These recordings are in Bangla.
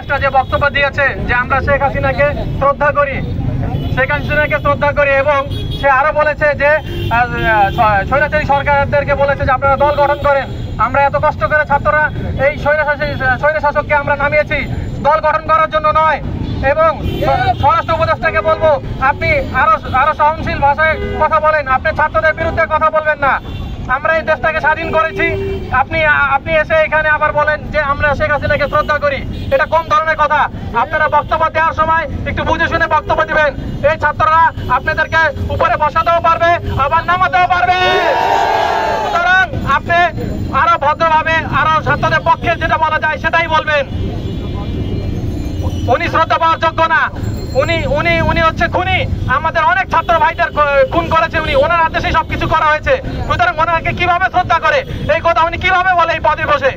উপদেষ্টা যে বক্তব্য দিয়েছে যে আমরা শেখ হাসিনাকে শ্রদ্ধা করি, শেখ হাসিনাকে শ্রদ্ধা করি, এবং সে আরো বলেছে যে স্বৈরাচারী সরকারদেরকে বলেছে যে আপনারা দল গঠন করেন। আমরা এত কষ্ট করে ছাত্ররা এই স্বৈরশাসককে আমরা নামিয়েছি দল গঠন করার জন্য নয়। এবং স্বরাষ্ট্র উপদেষ্টাকে বলবো, আপনি আরো সহনশীল ভাষায় কথা বলেন, আপনি ছাত্রদের বিরুদ্ধে কথা বলবেন না। আমরা এই দেশটাকে স্বাধীন করেছি, আপনি এসে এখানে আবার বলেন যে আমরা শেখ হাসিনাকে শ্রদ্ধা করি। এটা কোন ধরনের কথা? আপনারা বক্তব্য দেওয়ার সময় একটু বুঝে শুনে বক্তব্য দিবেন। এই ছাত্ররা আপনাদেরকে উপরে বসাতেও পারবে, আবার নামাতেও পারবে। সুতরাং আপনি আরো ভদ্রভাবে, আরো ছাত্রদের পক্ষে যেটা বলা যায় সেটাই বলবেন। উনি শ্রদ্ধা পাওয়ার যোগ্য না, উনি হচ্ছে খুনি। আমাদের অনেক ছাত্র ভাইদের খুন করেছে উনি, ওনার আদেশে সবকিছু করা হয়েছে। সুতরাং ওনাকে কিভাবে শ্রদ্ধা করে এই কথা উনি কিভাবে বলে এই পদে বসে?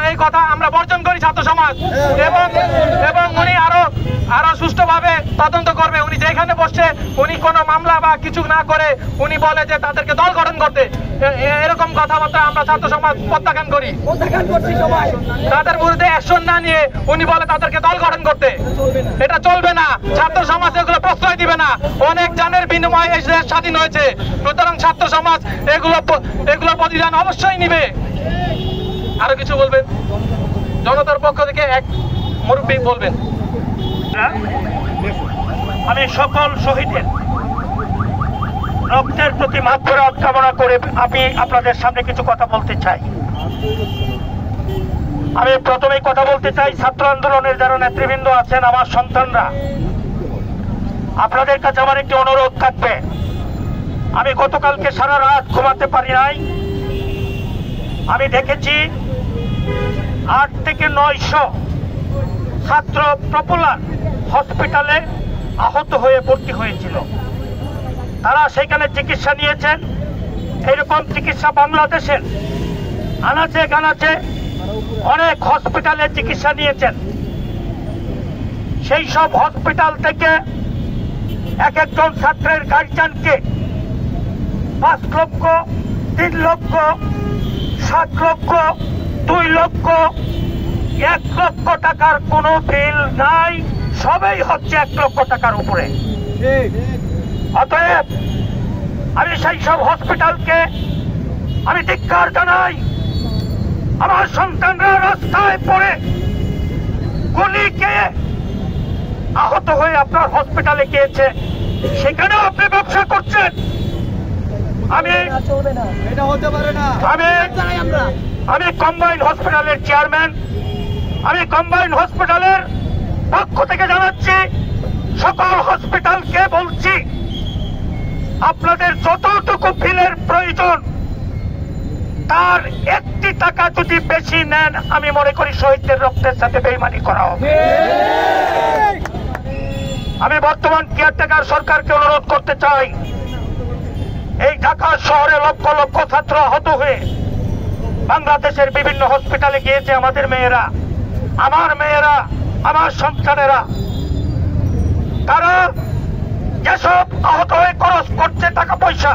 এই কথা আমরা বর্জন করি ছাত্র সমাজ। এবং উনি আরো সুষ্ঠুভাবে তদন্ত করবে। উনি যেখানে বসছে উনি কোনো মামলা বা কিছু না করে উনি বলে যে তাদেরকে দল গঠন করতে। এরকম কথাবার্তা আমরা ছাত্র সমাজ প্রত্যাখ্যান করি। তাদের বিরুদ্ধে অ্যাকশন না নিয়ে উনি বলে তাদেরকে দল গঠন করতে। এটা চলবে না। ছাত্র সমাজ এগুলো প্রশ্রয় দিবে না। অনেক জানের বিনিময়ে এই দেশ স্বাধীন হয়েছে। সুতরাং ছাত্র সমাজ এগুলো প্রতিদান অবশ্যই নিবে। আরো কিছু বলবেন জনতার পক্ষ থেকে? এক মুরব্বী বলবেন। আমি সকল শহীদের রক্তের প্রতি মাগফিরাত কামনা করে আমি আপনাদের সামনে কিছু কথা বলতে চাই। আমি প্রথমেই কথা বলতে চাই ছাত্র আন্দোলনের যারা নেতৃবৃন্দ আছেন, আমার সন্তানরা, আপনাদের কাছে আমার একটি অনুরোধ থাকবে। আমি গতকালকে সারা রাত ঘুমাতে পারি নাই। আমি দেখেছি 8 থেকে 900 ছাত্র পপুলার হসপিটালে আহত হয়ে ভর্তি হয়েছিল। তারা সেখানে চিকিৎসা নিয়েছেন। এরকম চিকিৎসা বাংলাদেশের আনাচে কানাচে অনেক হসপিটালে চিকিৎসা নিয়েছেন। সেই সব হসপিটাল থেকে এক একজন ছাত্রের গার্জিয়ানকে 5 লক্ষ, 3 লক্ষ, 7 লক্ষ, 2 লক্ষ, 1 লক্ষ টাকার কোনো বিল নাই। সবই হচ্ছে 1 লক্ষ টাকার উপরে। অতএব আমি সেই সব হসপিটালকে আমি ধিক্কার জানাই। আমার সন্তানরা রাস্তায় পড়ে গুলি খেয়ে আহত হয়ে আপনার হসপিটালে গিয়েছে, সেখানেও আপনি ব্যবসা করছেন। আমি কম্বাইন্ড হসপিটালের চেয়ারম্যান, আমি কম্বাইন্ড হসপিটালের পক্ষ থেকে জানাচ্ছি, সকল হসপিটালকে বলছি, আপনাদের যতটুকু বিলের প্রয়োজন তার 1 টাকা যদি বেশি নেন, আমি মনে করি শহীদদের রক্তের সাথে বেইমানি করা হবে। আমি বর্তমান কেয়ারটেকার সরকারকে অনুরোধ করতে চাই, এই ঢাকা শহরে লক্ষ লক্ষ ছাত্র আহত হয়ে বাংলাদেশের বিভিন্ন হসপিটালে গিয়েছে। আমাদের মেয়েরা, আমার মেয়েরা, আমার সন্তানেরা, তারা যেসব আহত হয়ে খরচ করছে টাকা পয়সা,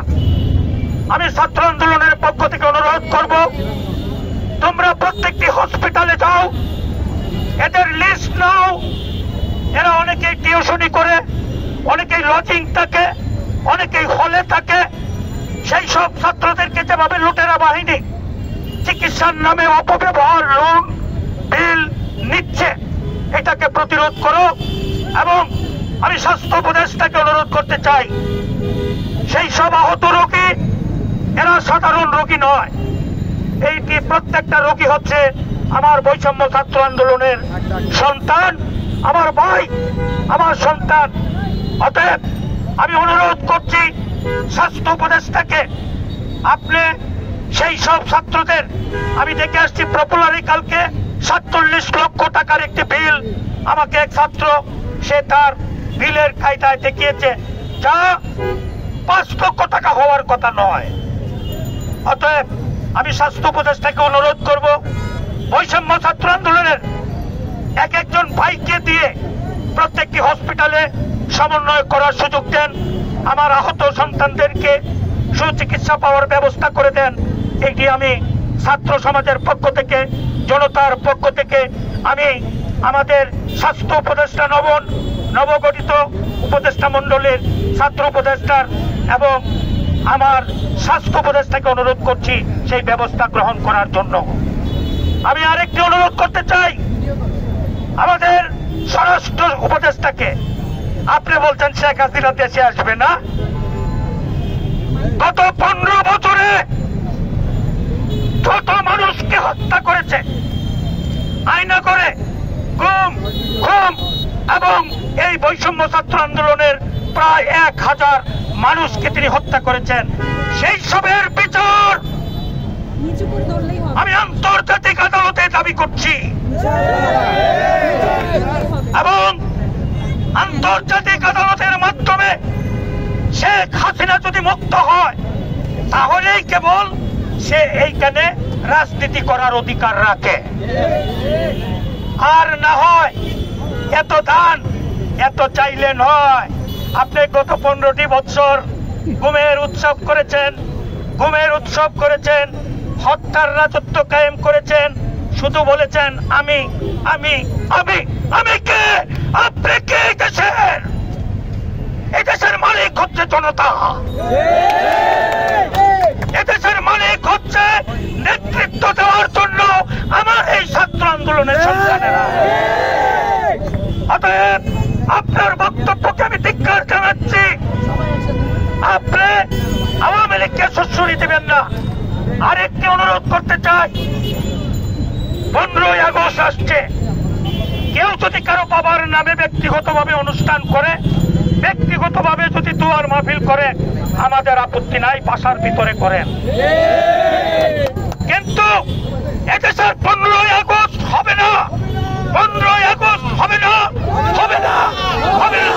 আমি ছাত্র আন্দোলনের পক্ষ থেকে অনুরোধ করব, তোমরা প্রত্যেকটি হসপিটালে যাও, এদের লিস্ট নাও। এরা অনেকেই টিউশনি করে, অনেকেই লজিং থাকে, অনেকেই হলে থাকে। সেই সব ছাত্রদেরকে যেভাবে লুটেরা বাহিনী চিকিৎসার নামে অপব্যবহার, লোন, বিল নিচ্ছে, এটাকে প্রতিরোধ করো। এবং আমি স্বাস্থ্য উপদেষ্টাকে অনুরোধ করতে চাই, সেই সব আহত রোগী এরা সাধারণ রোগী নয়। এইটি প্রত্যেকটা রোগী হচ্ছে আমার বৈষম্য ছাত্র আন্দোলনের সন্তান, আমার ভাই, আমার সন্তান। অতএব আমি অনুরোধ করছি স্বাস্থ্য উপদেষ্টাকে, আপনি সেই সব ছাত্রদের, আমি দেখে আসছি পপুলারি কালকে 47 লক্ষ টাকার একটি বিল আমাকে এক ছাত্র সে তার বিলের কায়দায় দেখিয়েছে, যা 5 লক্ষ টাকা হওয়ার কথা নয়। অতএব আমি স্বাস্থ্য উপদেষ্টাকে অনুরোধ করব, বৈষম্য ছাত্র আন্দোলনের এক একজন ভাইকে দিয়ে প্রত্যেকটি হসপিটালে সমন্বয় করার সুযোগ দেন। আমার আহত সন্তানদেরকে সুচিকিৎসা পাওয়ার ব্যবস্থা করে দেন। এটি আমি ছাত্র সমাজের পক্ষ থেকে, জনতার পক্ষ থেকে আমি আমাদের স্বাস্থ্য উপদেষ্টা নবগঠিত উপদেষ্টা মণ্ডলের ছাত্র উপদেষ্টার এবং আমার স্বাস্থ্য উপদেষ্টাকে অনুরোধ করছি সেই ব্যবস্থা গ্রহণ করার জন্য। আমি আরেকটি অনুরোধ করতে চাই আমাদের স্বরাষ্ট্র উপদেষ্টাকে। আপনি বলছেন শেখ হাসিনা দেশে আসবে না। গত 15 বছরে যত মানুষকে হত্যা করেছে, আয়না করে গুম খুন এবং এই বৈষম্য ছাত্র আন্দোলনের প্রায় 1000 মানুষকে তিনি হত্যা করেছেন, সেই সবের বিচার আমি আন্তর্জাতিক আদালতে দাবি করছি এবং আন্তর্জাতিক আদালতের মাধ্যমে শেখ হাসিনা যদি মুক্ত হয় তাহলেই কেবল সে এইখানে রাজনীতি করার অধিকার রাখে, আর না হয় এত দান এত চাইলে নয়। আপনি গত 15টি বছর গুমের উৎসব করেছেন, হত্যার রাজত্ব কায়েম করেছেন, শুধু বলেছেন আমি আমি আমি আমি কে? আপনি কে? এদেশের মালিক হচ্ছে জনতা, এদেশের মালিক হচ্ছে নেতৃত্ব দেওয়ার জন্য আমার এই ছাত্র আন্দোলনের সন্তানেরা। অতএব আপনার বক্তব্যকে আমি ধিক্কার জানাচ্ছি। আপনি আওয়ামী লীগকে সুশ্রী দেবেন না। আরেকটি অনুরোধ করতে চাই, 15ই আগস্ট আসছে, কেউ যদি কারো বাবার নামে ব্যক্তিগতভাবে অনুষ্ঠান করে, ব্যক্তিগতভাবে যদি দুয়ার মাহফিল করে, আমাদের আপত্তি নাই, বাসার ভিতরে করেন। কিন্তু এদেশের 15ই আগস্ট হবে না, 15ই আগস্ট হবে না, হবে না, হবে না।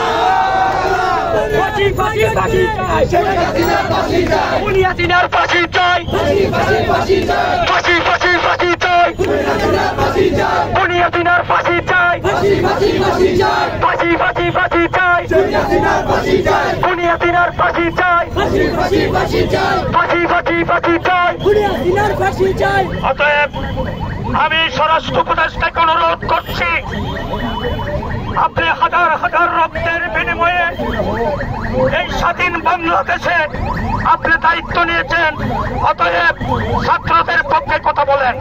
অতএব আমি স্বরাষ্ট্র উপদেষ্টাকে অনুরোধ করছি, আপনি হাজার হাজার রক্তের বিনিময়ে এই স্বাধীন বাংলাদেশে আপনি দায়িত্ব নিয়েছেন। অতএব ছাত্রদের পক্ষে কথা বলেন,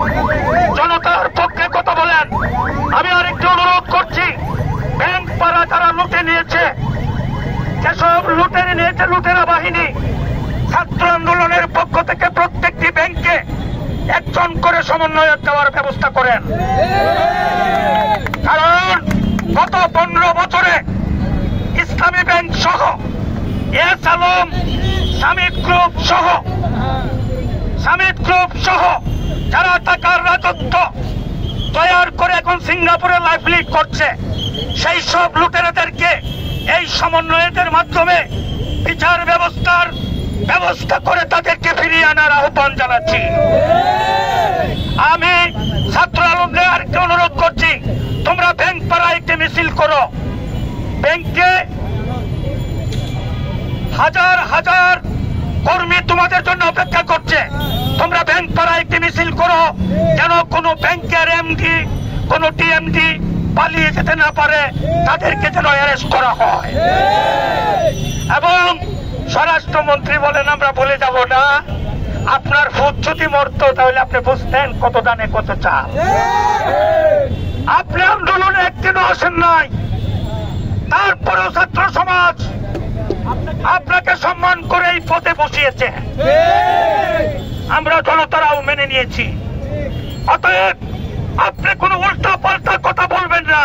জনতার পক্ষে কথা বলেন। আমি আরেকটি অনুরোধ করছি, ব্যাংক পাড়া যারা লুটে নিয়েছে, যেসব লুটেরা নিয়েছে লুটেরা বাহিনী, ছাত্র আন্দোলনের পক্ষ থেকে প্রত্যেকটি ব্যাংকে একজন করে সমন্বয়ক দেওয়ার ব্যবস্থা করেন। কারণ গত 15 বছরে ইসলামী ব্যাংক সহ, এস আলম, সামিট গ্রুপ সহ যারা টাকার রাজত্ব তৈরি করে এখন সিঙ্গাপুরে লাইফ লিড করছে, সেই সব লুটেরাদেরকে এই সমন্বয়কের মাধ্যমে বিচার ব্যবস্থা করে তাদেরকে ফিরিয়ে আনার আহ্বান জানাচ্ছি। আমি ছাত্র আলমদের আরেকটি অনুরোধ করছি, তোমরা ব্যাংক পাড়ায় একটি মিছিল করো। ব্যাংকে হাজার হাজার কর্মী তোমাদের জন্য অপেক্ষা করছে। তোমরা ব্যাংক পাড়ায় একটি মিছিল করো, যেন কোনো ব্যাংকের এমডি, কোনো টিএমডি পালিয়ে যেতে না পারে, তাদেরকে যেন অ্যারেস্ট করা হয়। এবং স্বরাষ্ট্রমন্ত্রী বলেন আমরা বলে যাব না, আপনার ভূত যদি মরত তাহলে আপনি বুঝতেন কত দানে কত চাল। আপনি আন্দোলনে একদিনও আসেন নাই, তারপরেও ছাত্র সমাজ আপনাকে সম্মান করে এই পদে বসিয়েছে, আমরা জনতারাও মেনে নিয়েছি। অতএব আপনি কোনো উল্টা পাল্টা কথা বলবেন না।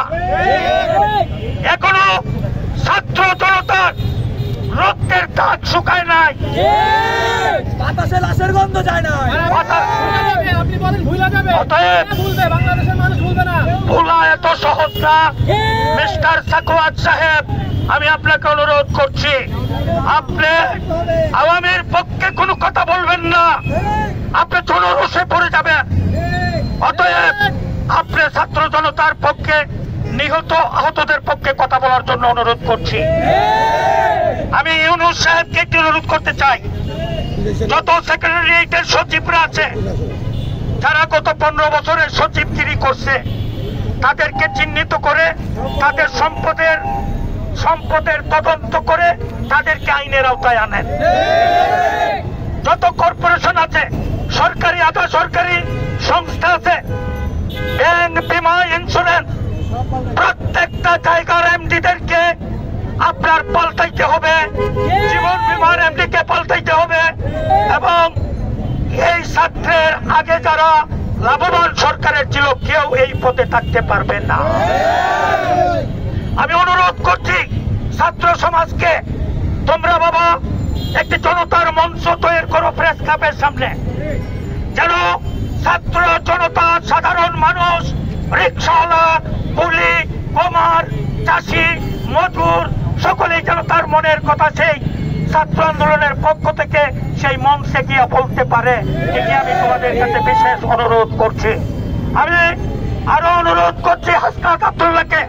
এখনো ছাত্র জনতার রক্তের দাগ শুকায় নাই, বাতাসে লাশের গন্ধ যায় না। আপনি বলেন ভুলা যাবে, বাংলাদেশের মানুষ ভুলবে না। ভুলা এত সহজ না মিস্টার সাকওয়াত সাহেব। আমি আপনাকে অনুরোধ করছি, আপনি আওয়ামীর পক্ষে কোনো কথা বলবেন না, আপনি জনরোষে পড়ে যাবেন। অতএব আপনি ছাত্র জনতার পক্ষে, নিহত আহতদের পক্ষে কথা বলার জন্য অনুরোধ করছি। আমি ইউনূস সাহেবকে একটি অনুরোধ করতে চাই, যত সেক্রেটারিয়েটের সচিবরা আছে, যারা গত 15 বছরের সচিবগিরি করছে, তাদেরকে চিহ্নিত করে তাদের সম্পদের তদন্ত করে তাদেরকে আইনের আওতায় আনেন। যত কর্পোরেশন আছে, সরকারি আধা সরকারি সংস্থা আছে, ব্যাংক, বীমা, ইন্স্যুরেন্স, প্রত্যেকটা জায়গার এমডিদেরকে আপনার পাল্টাইতে হবে, জীবন বীমার এমডিকে পাল্টাইতে হবে। এবং এই ছাত্রের আগে যারা লাভবান সরকারের ছিল, কেউ এই পদে থাকতে পারবে না। আমি অনুরোধ করছি ছাত্র সমাজকে, তোমরা বাবা একটি জনতার মঞ্চ তৈরি করো প্রেস ক্লাবের সামনে, যেন ছাত্র জনতা, সাধারণ মানুষ, রিক্সাওয়ালা, কুলি, কুমার, চাষি, মজুর সকলেই যেন তার মনের কথা সেই ছাত্র আন্দোলনের পক্ষ থেকে সেই মঞ্চে গিয়ে বলতে পারে। এটি আমি তোমাদের কাছে বিশেষ অনুরোধ করছি। আমি আরো অনুরোধ করছি হাসনাত আব্দুল্লাহকে,